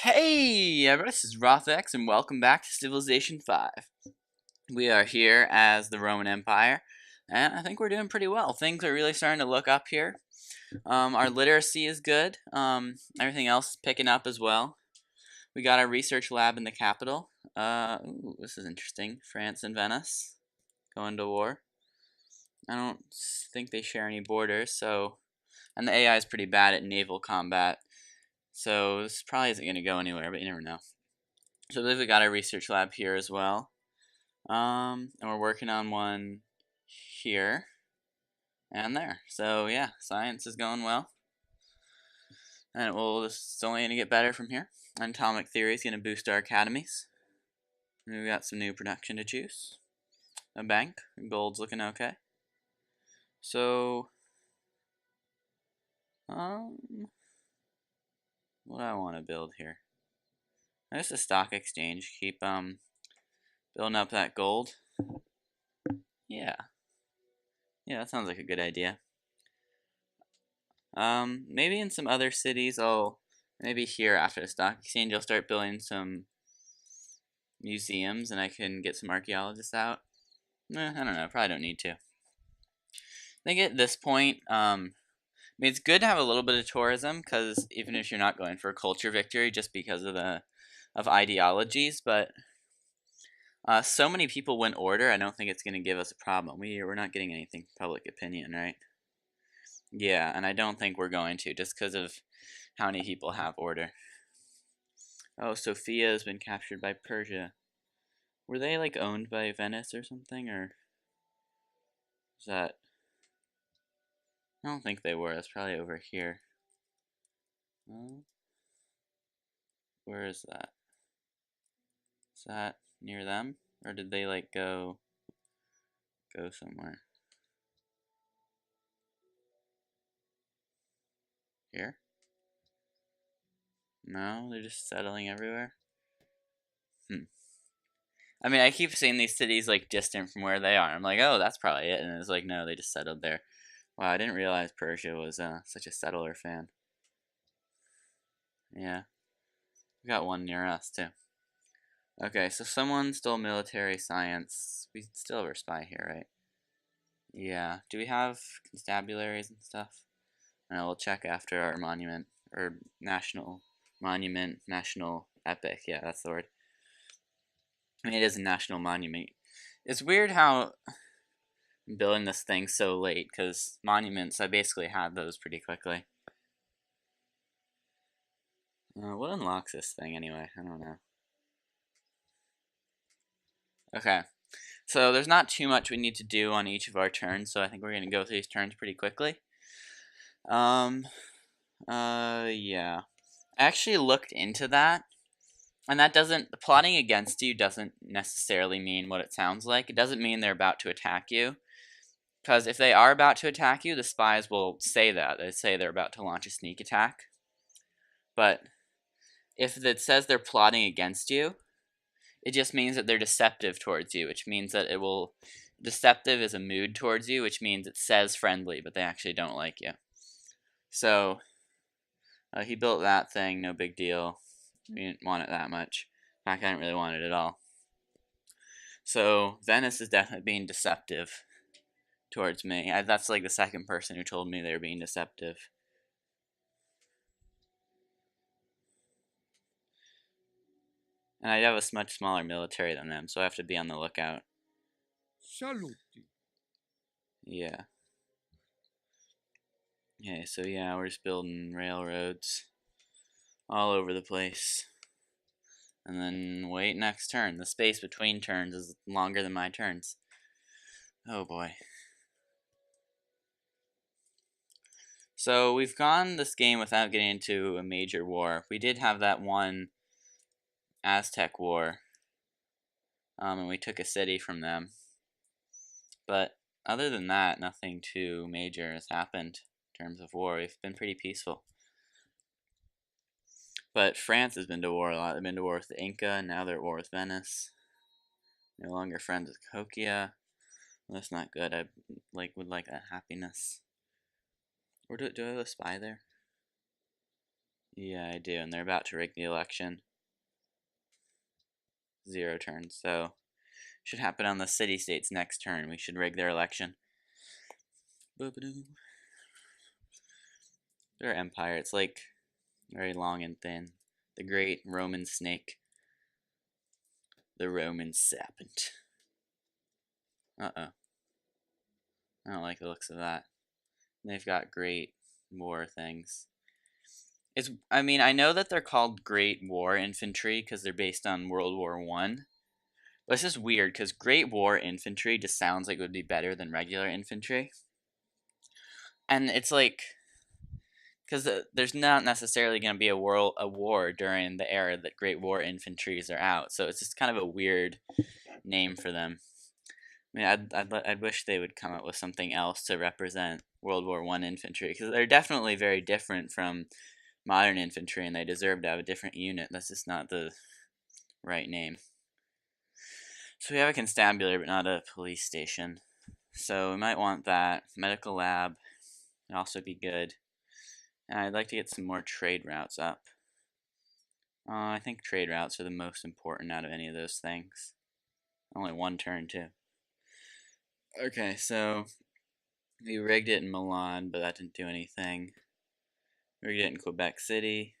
Hey, everybody, this is RothX, and welcome back to Civilization 5. We are here as the Roman Empire, and I think we're doing pretty well. Things are really starting to look up here. Our literacy is good. Everything else is picking up as well. We got our research lab in the capital. Ooh, this is interesting. France and Venice going to war. I don't think they share any borders, so... And the AI is pretty bad at naval combat. So this probably isn't going to go anywhere, but you never know. So I believe we got a research lab here as well. And we're working on one here and there. So yeah, science is going well. And it's only going to get better from here. Atomic theory is going to boost our academies. And we got some new production to choose. A bank. Gold's looking okay. So, what do I want to build here? There's a stock exchange. Keep building up that gold. Yeah, that sounds like a good idea. Maybe in some other cities, maybe here after the stock exchange, I'll start building some museums, and I can get some archaeologists out. I don't know. Probably don't need to. I think at this point, I mean, it's good to have a little bit of tourism, because even if you're not going for a culture victory, just because of ideologies, but so many people win order, I don't think it's going to give us a problem. We're not getting anything from public opinion, right? Yeah, and I don't think we're going to, just because of how many people have order. Oh, Sofia has been captured by Persia. Were they, like, owned by Venice or something, or is that... I don't think they were. That's probably over here. Where is that? Is that near them? Or did they, like, go somewhere? Here? No, they're just settling everywhere? I mean, I keep seeing these cities, like, distant from where they are. I'm like, oh, that's probably it. And it's like, no, they just settled there. Wow, I didn't realize Persia was such a settler fan. Yeah. We got one near us, too. Okay, so someone stole military science. We still have our spy here, right? Yeah. Do we have constabularies and stuff? And we'll check after our monument. Or national monument, national epic. Yeah, that's the word. I mean, it is a national monument. It's weird how I'm building this thing so late, because monuments, I basically had those pretty quickly. What unlocks this thing anyway? I don't know. Okay, so there's not too much we need to do on each of our turns, so I think we're going to go through these turns pretty quickly. Yeah. I actually looked into that, and plotting against you doesn't necessarily mean what it sounds like. It doesn't mean they're about to attack you, because if they are about to attack you, the spies will say that. They say they're about to launch a sneak attack. But if it says they're plotting against you, it just means that they're deceptive towards you, which means that deceptive is a mood towards you, which means it says friendly, but they actually don't like you. So, he built that thing, no big deal. We didn't want it that much. In fact, I didn't really want it at all. So, Venice is definitely being deceptive towards me. That's like the second person who told me they were being deceptive. And I have a much smaller military than them, so I have to be on the lookout. Saluti. Yeah. Okay, so yeah, we're just building railroads all over the place. And then wait next turn. The space between turns is longer than my turns. Oh boy. So we've gone this game without getting into a major war. We did have that one Aztec war. And we took a city from them. But other than that, nothing too major has happened in terms of war. We've been pretty peaceful. But France has been to war a lot. They've been to war with the Inca, and now they're at war with Venice. No longer friends with Cahokia. Well, that's not good. I would like that happiness. Or do I have a spy there? Yeah, I do, and they're about to rig the election. 0 turns, so should happen on the city-state's next turn. We should rig their election. Their empire, it's like very long and thin. The great Roman snake. The Roman serpent. Uh-oh. I don't like the looks of that. They've got great war things. I mean, I know that they're called Great War Infantry because they're based on World War One. But it's just weird because Great War Infantry just sounds like it would be better than regular infantry. And it's like, because there's not necessarily going to be a war during the era that Great War Infantries are out. So it's just kind of a weird name for them. I mean, I'd wish they would come up with something else to represent World War One infantry because they're definitely very different from modern infantry, and they deserve to have a different unit. That's just not the right name. So we have a constabulary, but not a police station. So we might want that. Medical lab would also be good. And I'd like to get some more trade routes up. I think trade routes are the most important out of any of those things. Only 1 turn, too. Okay, so we rigged it in Milan, but that didn't do anything. We rigged it in Quebec City.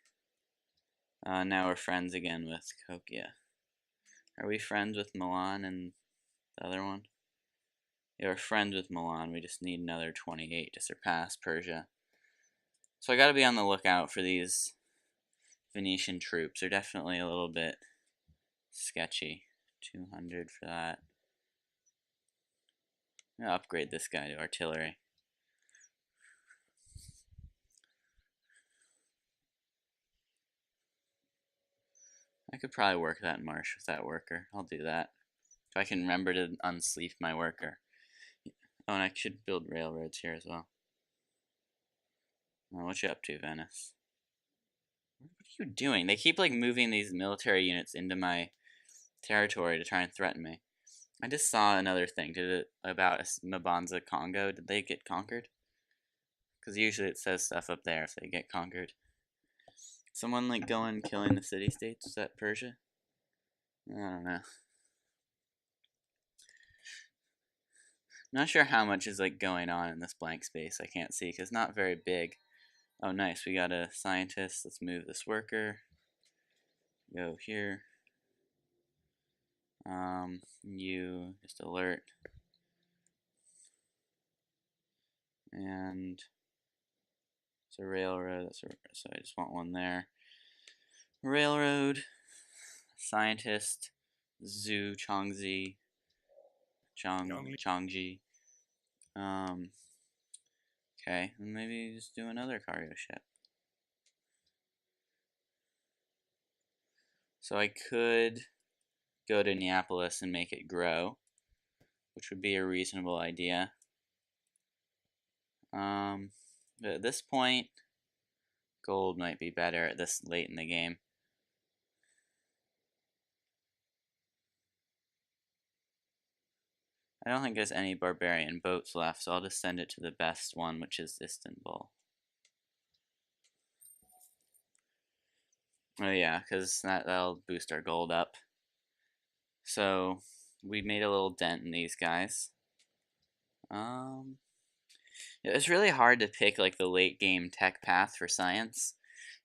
Now we're friends again with Kokia. Are we friends with Milan and the other one? Yeah, we're friends with Milan. We just need another 28 to surpass Persia. So I gotta be on the lookout for these Venetian troops. They're definitely a little bit sketchy. 200 for that. I'm gonna upgrade this guy to artillery. I could probably work that marsh with that worker. I'll do that. If I can remember to unsleeve my worker. Oh, and I should build railroads here as well. What you up to, Venice? What are you doing? They keep like moving these military units into my territory to try and threaten me. I just saw another thing. About Mabanza Congo. Did they get conquered? Because usually it says stuff up there if they get conquered. Someone like going killing the city-states? Is that Persia? I don't know. Not sure how much is like going on in this blank space. I can't see because it's not very big. Oh, nice. We got a scientist. Let's move this worker. Go here. You just alert. And it's a railroad. So I just want one there. Railroad. Scientist. Zhu Chongzi. Chongji. Okay, and maybe just do another cargo ship. So I could go to Neapolis and make it grow, which would be a reasonable idea. But at this point, gold might be better at this late in the game. I don't think there's any barbarian boats left, so I'll just send it to the best one, which is Istanbul. Oh yeah, because that'll boost our gold up. So we made a little dent in these guys. It's really hard to pick like the late game tech path for science,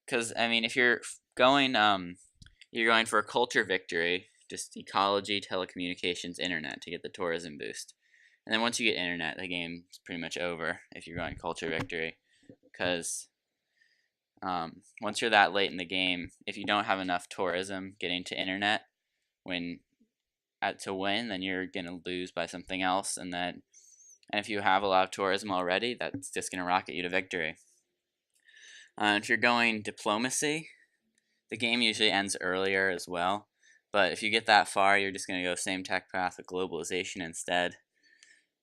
because I mean, if you're going for a culture victory, just ecology, telecommunications, internet to get the tourism boost, and then once you get internet, the game's pretty much over if you're going culture victory, because once you're that late in the game, if you don't have enough tourism getting to internet to win, then you're gonna lose by something else, and if you have a lot of tourism already, that's just gonna rocket you to victory. If you're going diplomacy, the game usually ends earlier as well, but if you get that far, you're just gonna go same tech path with globalization instead.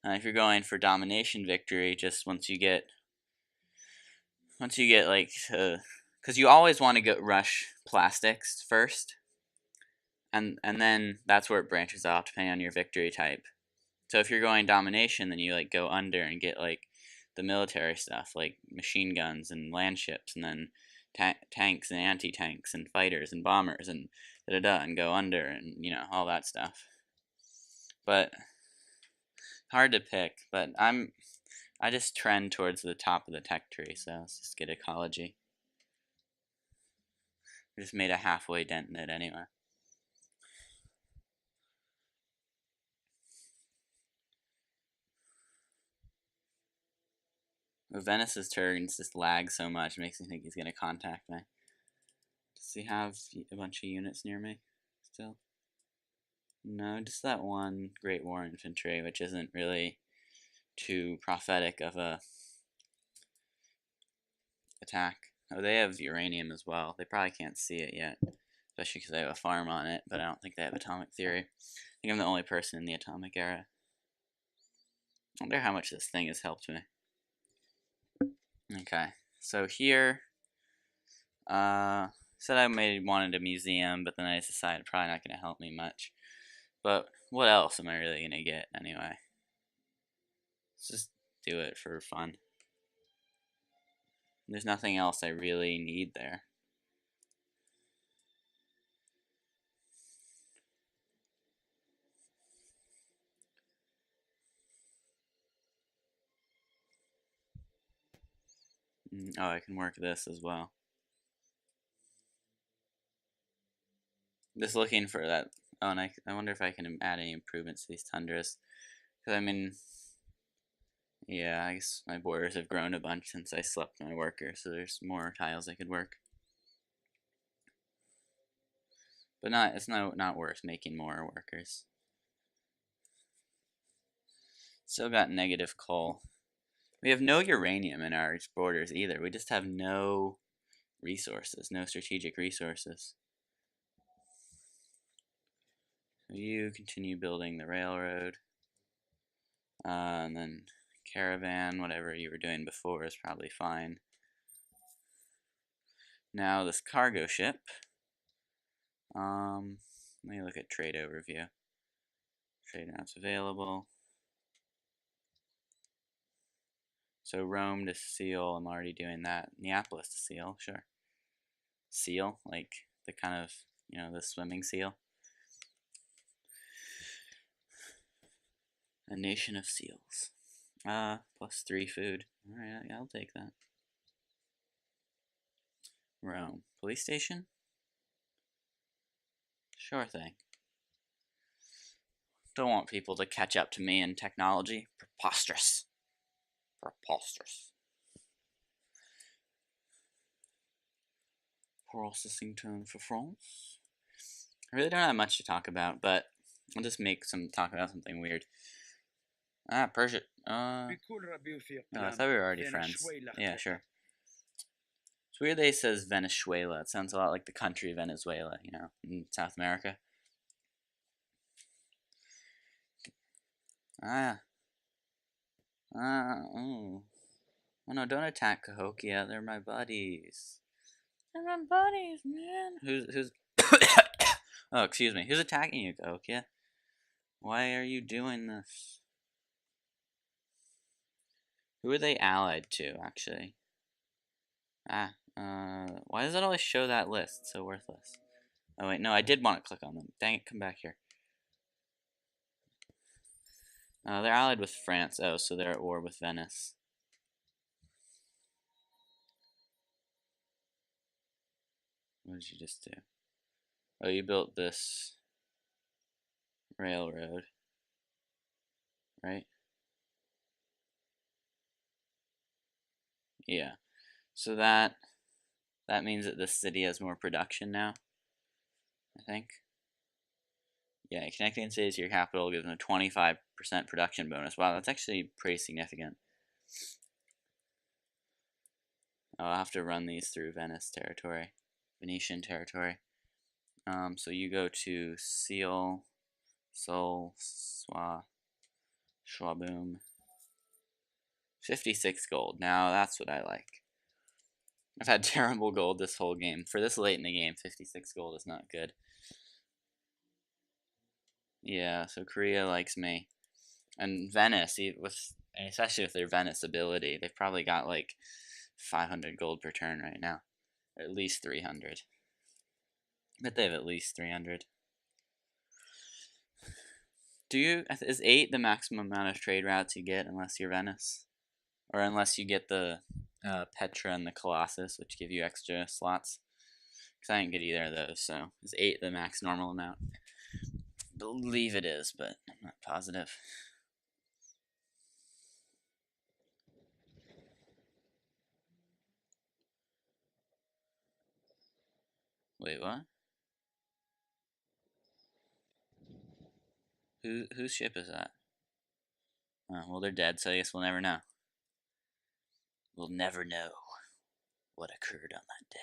If you're going for domination victory, just once you get like, because you always want to get rush plastics first, and then that's where it branches off depending on your victory type. So if you're going domination, then you like go under and get like the military stuff like machine guns and land ships, and then tanks and anti-tanks and fighters and bombers and da-da-da and go under and, all that stuff. But hard to pick, but I just trend towards the top of the tech tree, so let's just get ecology. I just made a halfway dent in it anyway. Venice's turns just lag so much, it makes me think he's going to contact me. Does he have a bunch of units near me still? No, just that one Great War infantry, which isn't really too prophetic of a attack. Oh, they have uranium as well. They probably can't see it yet, especially because they have a farm on it, but I don't think they have atomic theory. I think I'm the only person in the atomic era. I wonder how much this thing has helped me. Okay, so here, said I wanted a museum, but then I decided probably not going to help me much. But what else am I really going to get anyway? Let's just do it for fun. There's nothing else I really need there. Oh, I can work this as well. Just looking for that. Oh, and I wonder if I can add any improvements to these tundras. Because, I mean, yeah, I guess my borders have grown a bunch since I slept my worker, so there's more tiles I could work. But it's not worth making more workers. Still got negative coal. We have no uranium in our borders either. We just have no resources, no strategic resources. So you continue building the railroad. And then caravan, whatever you were doing before is probably fine. Now this cargo ship. Let me look at trade overview. Trade maps available. So Rome to Seal, I'm already doing that. Neapolis to Seal, sure. Seal, like the kind of, the swimming seal. A nation of seals. +3 food. Alright, I'll take that. Rome. Police station? Sure thing. Don't want people to catch up to me in technology. Preposterous. Preposterous. Processing tone for France. I really don't have much to talk about, but I'll just talk about something weird. Persia. I thought we were already friends. Yeah, sure. It's weird that he says Venezuela. It sounds a lot like the country Venezuela, in South America. Oh. Oh no, don't attack Cahokia. They're my buddies. They're my buddies, man. Who's Oh, excuse me. Who's attacking you, Cahokia? Why are you doing this? Who are they allied to, actually? Why does it always show that list? It's so worthless. Oh wait, no, I did want to click on them. Dang it, come back here. They're allied with France. Oh, so they're at war with Venice. What did you just do? Oh, you built this railroad, right? Yeah. So that means that this city has more production now, I think. Yeah, connecting cities to your capital gives them a 25% production bonus. Wow, that's actually pretty significant. I'll have to run these through Venice territory, Venetian territory. So you go to Seal, Sol, Schwaboom. 56 gold. Now that's what I like. I've had terrible gold this whole game. For this late in the game, 56 gold is not good. Yeah, so Korea likes me. And Venice, especially with their Venice ability, they've probably got like 500 gold per turn right now. Or at least 300. Bet they have at least 300. Is 8 the maximum amount of trade routes you get unless you're Venice? Or unless you get the Petra and the Colossus, which give you extra slots? Because I didn't get either of those, so is 8 the max normal amount? I believe it is, but I'm not positive. Wait, what? Whose ship is that? Oh, well, they're dead, so I guess we'll never know. We'll never know what occurred on that day.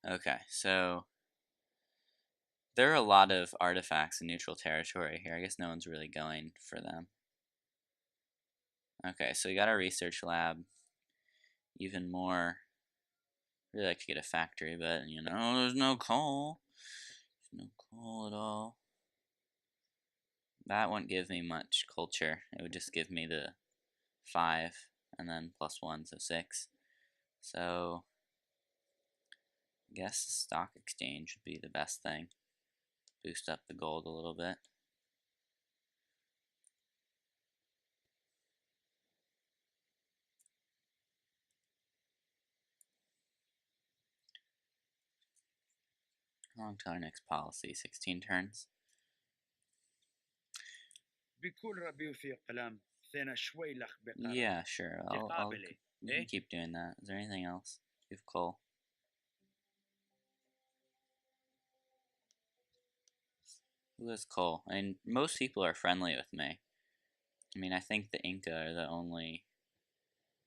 Okay, so there are a lot of artifacts in neutral territory here. I guess no one's really going for them. Okay, so we got our research lab. Even more. Really like to get a factory, but there's no coal. There's no coal at all. That wouldn't give me much culture. It would just give me the 5 and then +1, so 6. So I guess the stock exchange would be the best thing. Boost up the gold a little bit. How long till our next policy? 16 turns? Yeah, sure. You can keep doing that. Is there anything else? You have coal. Who has coal? I mean, most people are friendly with me. I mean, I think the Inca are the only...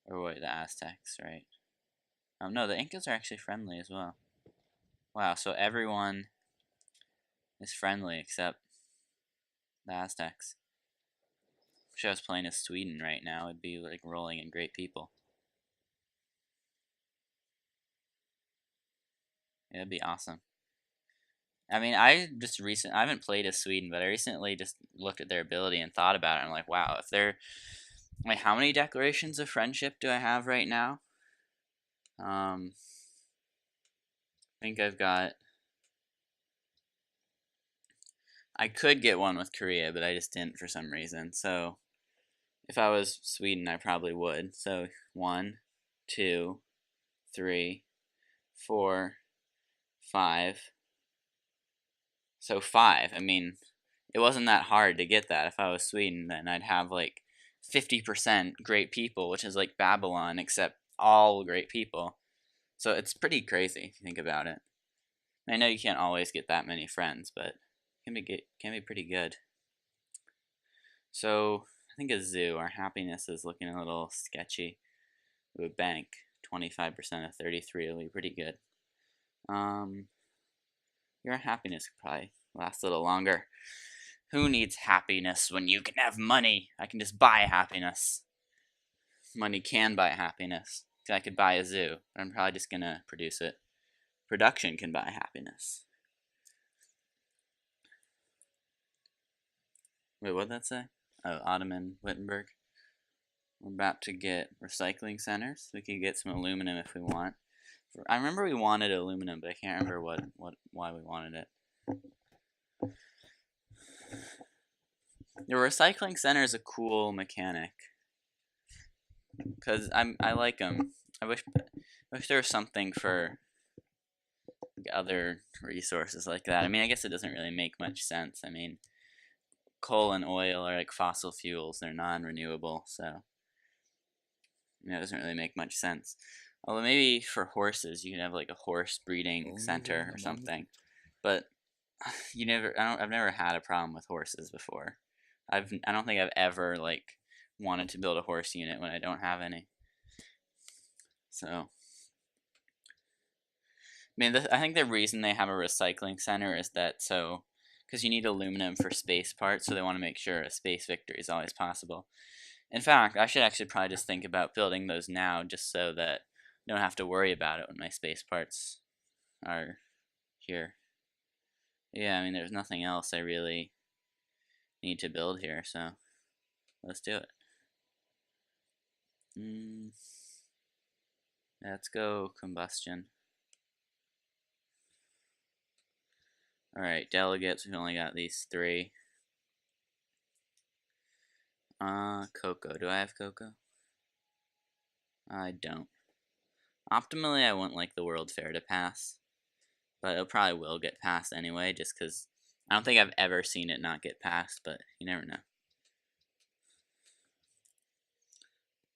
Or wait, the Aztecs, right? No, the Incas are actually friendly as well. Wow, so everyone is friendly except the Aztecs. If I was playing as Sweden right now, it'd be like rolling in great people. Yeah, it'd be awesome. I mean, I haven't played as Sweden, but I recently just looked at their ability and thought about it. I'm like, wow, if they're like, how many declarations of friendship do I have right now? I think I've got. I could get one with Korea, but I just didn't for some reason. So, if I was Sweden, I probably would. So 1, 2, 3, 4, 5. So 5. I mean, it wasn't that hard to get that. If I was Sweden, then I'd have like 50% great people, which is like Babylon, except all great people. So it's pretty crazy if you think about it. I know you can't always get that many friends, but it can be pretty good. So I think a zoo. Our happiness is looking a little sketchy. We would bank 25% of 33 will be pretty good. Your happiness could probably last a little longer. Who needs happiness when you can have money? I can just buy happiness. Money can buy happiness. I could buy a zoo, but I'm probably just gonna produce it. Production can buy happiness. Wait, what'd that say? Oh, Ottoman Wittenberg. We're about to get recycling centers. We could get some aluminum if we want. I remember we wanted aluminum, but I can't remember why we wanted it. The recycling center is a cool mechanic because I like them. I wish there was something for other resources like that. I mean, I guess it doesn't really make much sense. I mean, coal and oil are like fossil fuels; they're non-renewable, so it doesn't really make much sense. Although maybe for horses, you can have like a horse breeding center or something. But I've never had a problem with horses before. I don't think I've ever like wanted to build a horse unit when I don't have any. So, I mean, I think the reason they have a recycling center is that because you need aluminum for space parts, so they want to make sure a space victory is always possible. In fact, I should actually probably just think about building those now, just so that I don't have to worry about it when my space parts are here. Yeah, I mean, there's nothing else I really need to build here, so let's do it. Let's go combustion. Alright, delegates, we've only got these 3. Cocoa. Do I have cocoa? I don't. Optimally, I wouldn't like the World Fair to pass, but it probably will get passed anyway, just because I don't think I've ever seen it not get passed, but you never know.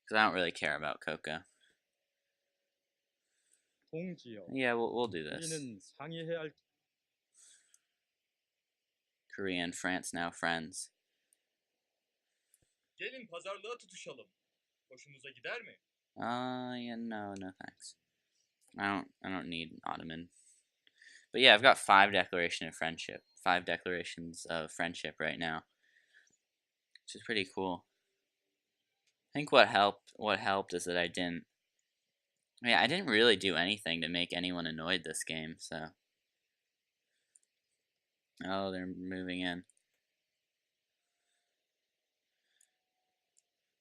Because I don't really care about cocoa. 동지여, Yeah, we'll do this. 우리는 상의해야 할 Korea and France now friends. Gelin pazarlığa tutuşalım. Hoşunuza gider mi? Yeah, no thanks. I don't need Ottoman. But yeah, I've got 5 declarations of friendship. 5 declarations of friendship right now. Which is pretty cool. I think what helped is that I didn't really do anything to make anyone annoyed this game, so. Oh, they're moving in.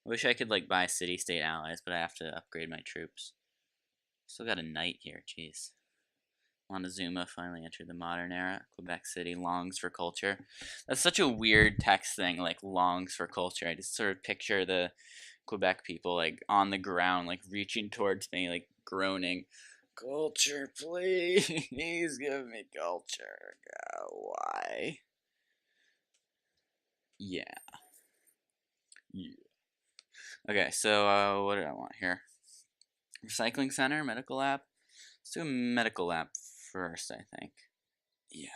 I wish I could like buy city-state allies, but I have to upgrade my troops. Still got a knight here, jeez. Montezuma finally entered the modern era. Quebec City longs for culture. That's such a weird text thing, like longs for culture. I just sort of picture the Quebec people like on the ground, like reaching towards me, like groaning, "Culture, please give me culture." Why? Yeah. Okay, so what do I want here? Recycling center, medical lab. Let's do a medical lab first, I think. Yeah.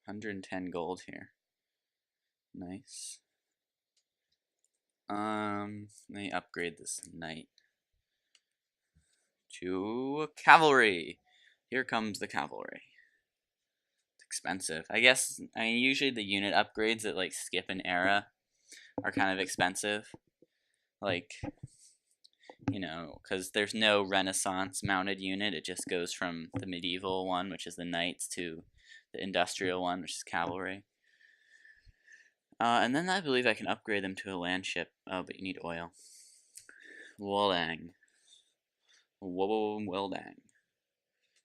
110 gold here. Nice. Let me upgrade this knight to cavalry. Here comes the cavalry. It's expensive. I mean, usually the unit upgrades that like skip an era are kind of expensive. Like, you know, because there's no Renaissance mounted unit. It just goes from the medieval one, which is the knights, to the industrial one, which is cavalry. And then I believe I can upgrade them to a land ship. Oh, but you need oil. Woldang. Woldang.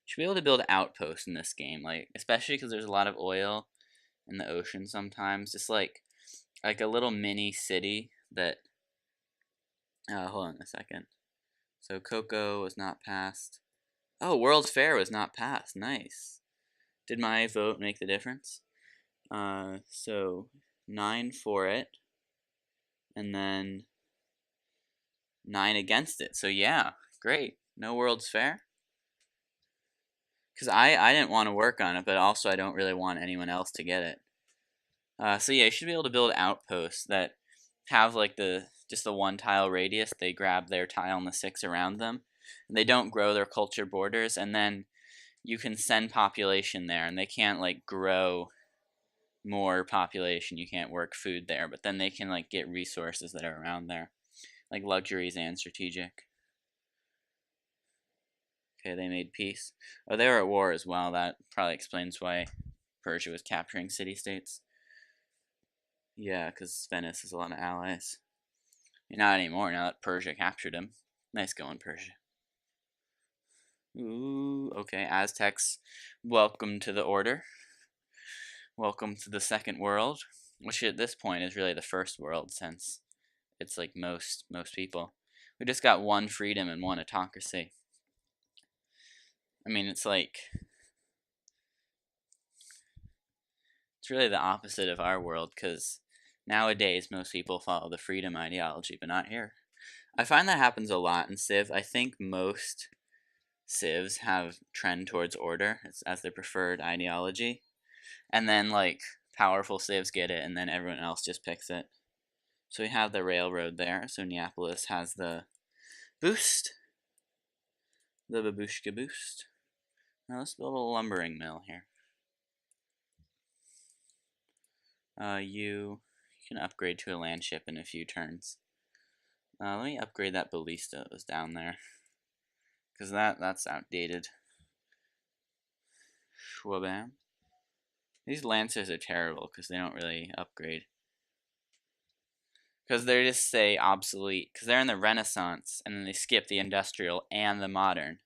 Should be able to build outposts in this game, like especially because there's a lot of oil in the ocean sometimes. Just like a little mini city that. Hold on a second. So cocoa was not passed. Oh, World's Fair was not passed. Nice. Did my vote make the difference? So 9 for it, and then 9 against it. So yeah, great. No World's Fair. Because I didn't want to work on it, but also I don't really want anyone else to get it. So yeah, you should be able to build outposts that have like just the 1 tile radius. They grab their tile and the 6 around them, and they don't grow their culture borders. And then you can send population there, and they can't like grow more population. You can't work food there, but then they can like get resources that are around there, like luxuries and strategic. Okay, they made peace. Oh, they were at war as well. That probably explains why Persia was capturing city-states. Yeah, because Venice has a lot of allies. Not anymore, now that Persia captured him. Nice going, Persia. Ooh, okay, Aztecs, welcome to the order. Welcome to the second world, which at this point is really the first world since it's like most people. We just got 1 freedom and 1 autocracy. I mean, it's like it's really the opposite of our world, because nowadays most people follow the freedom ideology, but not here. I find that happens a lot in Civ. I think most civs have trend towards order as their preferred ideology, and then like powerful civs get it, and then everyone else just picks it. So we have the railroad there. So Neapolis has the boost, the babushka boost. Now let's build a lumbering mill here. You can upgrade to a land ship in a few turns. Let me upgrade that ballista that was down there, because that's outdated. Wabam. These lancers are terrible because they don't really upgrade. Because they're just, say, obsolete. Because they're in the Renaissance, and then they skip the industrial and the modern.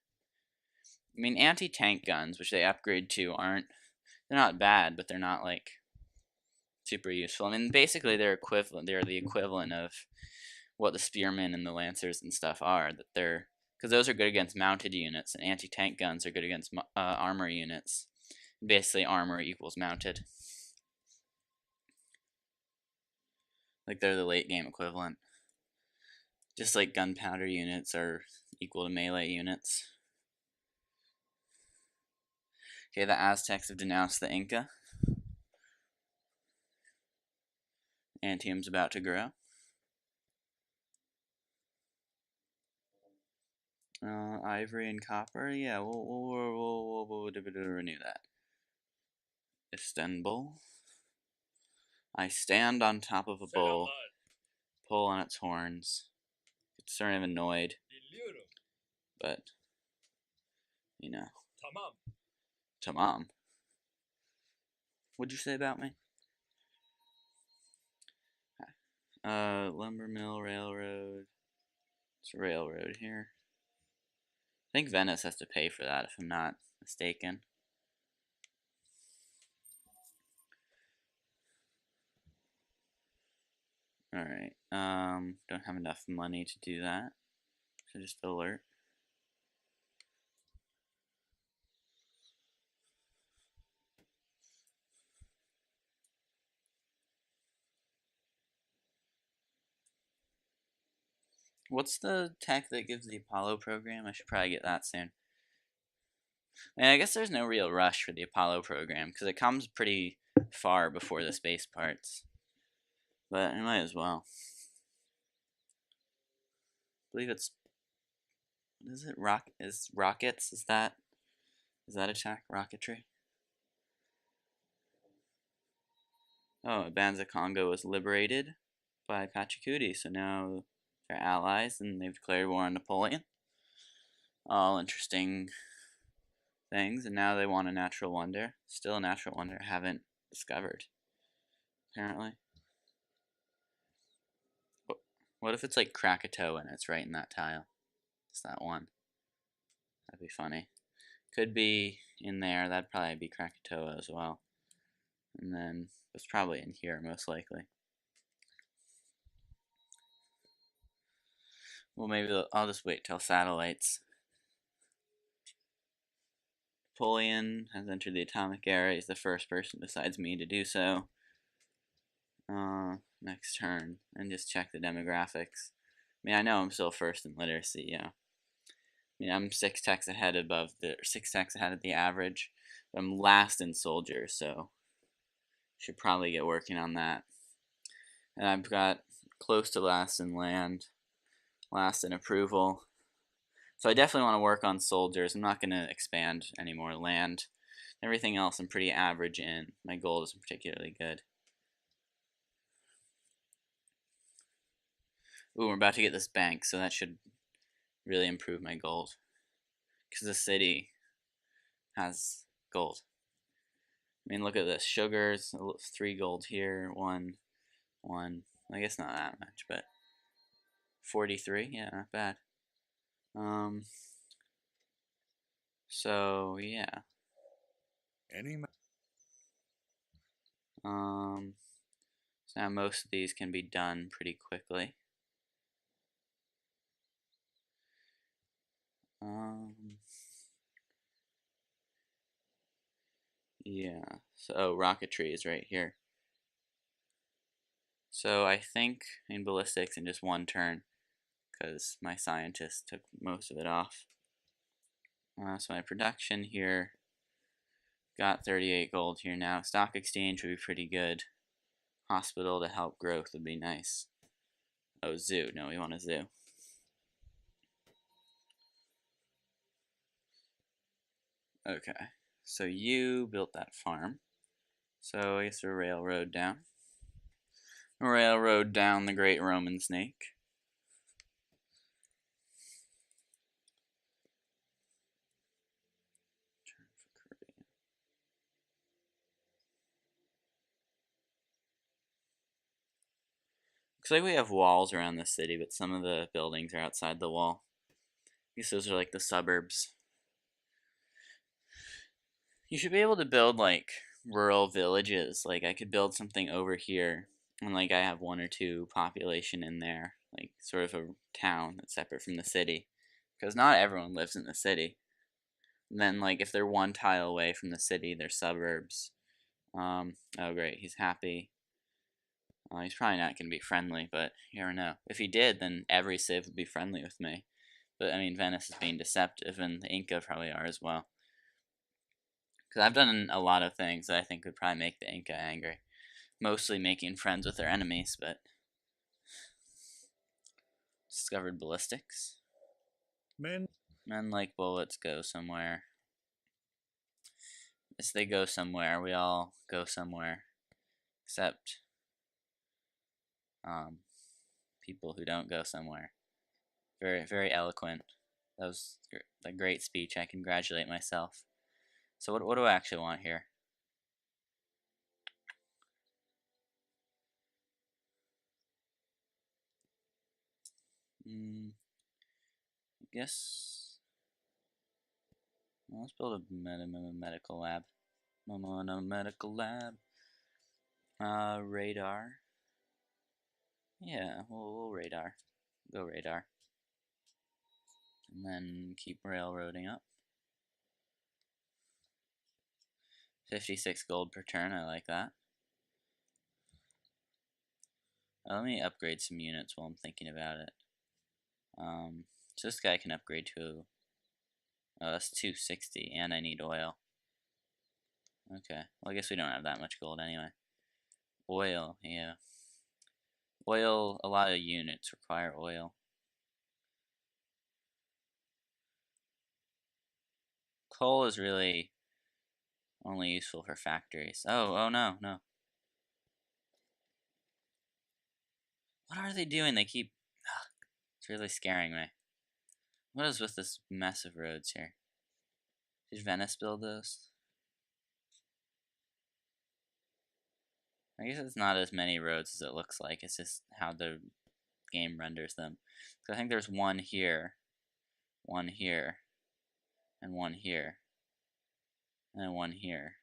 I mean, anti-tank guns, which they upgrade to, they're not bad, but they're not, like, super useful. I mean, basically, they're the equivalent of what the spearmen and the lancers and stuff are. Because those are good against mounted units, and anti-tank guns are good against armor units. Basically, armor equals mounted. Like, they're the late game equivalent. Just like gunpowder units are equal to melee units. Okay, the Aztecs have denounced the Inca. Antium's about to grow. Ivory and copper. Yeah, we'll renew that. Istanbul. I stand on top of a bull, pull on its horns. It's sort of annoyed, but you know. Tamam. What'd you say about me? Lumber mill, railroad. It's a railroad here. I think Venice has to pay for that, if I'm not mistaken. Alright, don't have enough money to do that, so just alert. What's the tech that gives the Apollo program? I should probably get that soon. I guess there's no real rush for the Apollo program, because it comes pretty far before the space parts. But I might as well. I believe it's... What is it? Rockets? Is that attack? Rocketry? Oh, Banza Congo was liberated by Pachacuti, so now they're allies, and they've declared war on Napoleon. All interesting things, and now they want a natural wonder. Still a natural wonder I haven't discovered, apparently. What if it's like Krakatoa and it's right in that tile? It's that one. That'd be funny. Could be in there. That'd probably be Krakatoa as well. And then it's probably in here, most likely. Well, maybe I'll just wait till satellites. Napoleon has entered the atomic era. He's the first person besides me to do so. Next turn, and just check the demographics. I mean, I know I'm still first in literacy, yeah. I mean, I'm 6 techs ahead of the average. But I'm last in soldiers, so should probably get working on that. And I've got close to last in land, last in approval. So I definitely want to work on soldiers. I'm not going to expand any more land. Everything else I'm pretty average in. My gold isn't particularly good. Ooh, we're about to get this bank, so that should really improve my gold. Because the city has gold. I mean, look at this. Sugars, 3 gold here, 1. I guess not that much, but 43, yeah, not bad. So yeah. So now most of these can be done pretty quickly. Yeah, so rocketry is right here. So I think in ballistics in just 1 turn, because my scientist took most of it off. So my production here, got 38 gold here now. Stock exchange would be pretty good. Hospital to help growth would be nice. Oh, zoo. No, we want a zoo. Okay, so you built that farm. So I guess a railroad down. Railroad down the Great Roman Snake. Looks like we have walls around the city, but some of the buildings are outside the wall. I guess those are like the suburbs. You should be able to build like rural villages. Like I could build something over here, and like I have 1 or 2 population in there, like sort of a town that's separate from the city, because not everyone lives in the city. And then like if they're 1 tile away from the city, they're suburbs. Oh great, he's happy. He's probably not gonna be friendly, but you never know. If he did, then every civ would be friendly with me. But I mean, Venice is being deceptive, and the Inca probably are as well. Because I've done a lot of things that I think would probably make the Inca angry. Mostly making friends with their enemies, but... Discovered ballistics. Men like bullets go somewhere. Yes, they go somewhere. We all go somewhere. Except... people who don't go somewhere. Very, very eloquent. That was a great speech. I congratulate myself. So what do I actually want here? I guess... Well, let's build a medical lab. Medical lab. Radar. Yeah, we'll radar. Go radar. And then keep railroading up. 56 gold per turn, I like that. Let me upgrade some units while I'm thinking about it. So this guy can upgrade to... Oh, that's 260, and I need oil. Okay, well I guess we don't have that much gold anyway. Oil, yeah. Oil, a lot of units require oil. Coal is really only useful for factories. Oh no. What are they doing? They keep... It's really scaring me. What is with this mess of roads here? Did Venice build those? I guess it's not as many roads as it looks like. It's just how the game renders them. So I think there's 1 here, 1 here, and 1 here, and then 1 here,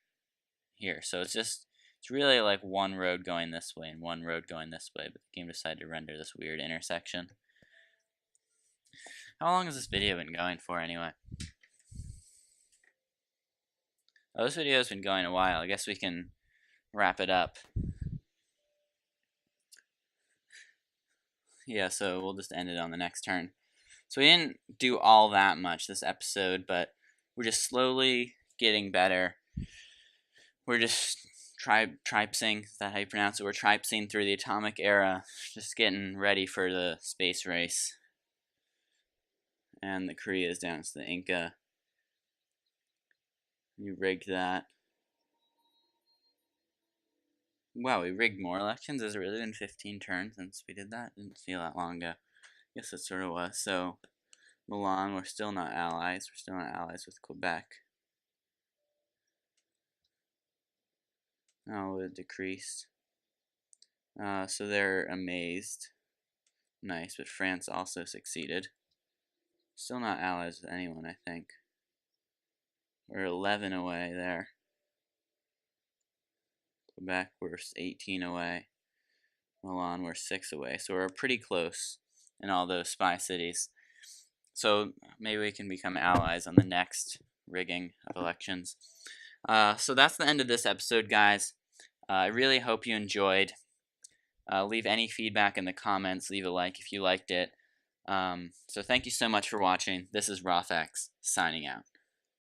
here. So it's really like 1 road going this way and 1 road going this way, but the game decided to render this weird intersection. How long has this video been going for anyway? Oh, this video has been going a while. I guess we can wrap it up. Yeah, so we'll just end it on the next turn. So we didn't do all that much this episode, but we're just slowly getting better. We're just tripsing, is that how you pronounce it? We're tripsing through the atomic era, just getting ready for the space race. And the Korea is down to the Inca. We rigged that. Wow, we rigged more elections? Has it really been 15 turns since we did that? Didn't feel that long ago. Guess it sort of was. So, Milan, we're still not allies. We're still not allies with Quebec. Oh, it decreased. So they're amazed. Nice, but France also succeeded. Still not allies with anyone, I think. We're 11 away there. Quebec, we're 18 away. Milan, we're 6 away. So we're pretty close in all those spy cities. So maybe we can become allies on the next rigging of elections. So that's the end of this episode, guys. I really hope you enjoyed. Leave any feedback in the comments. Leave a like if you liked it. So thank you so much for watching. This is Rothx, signing out.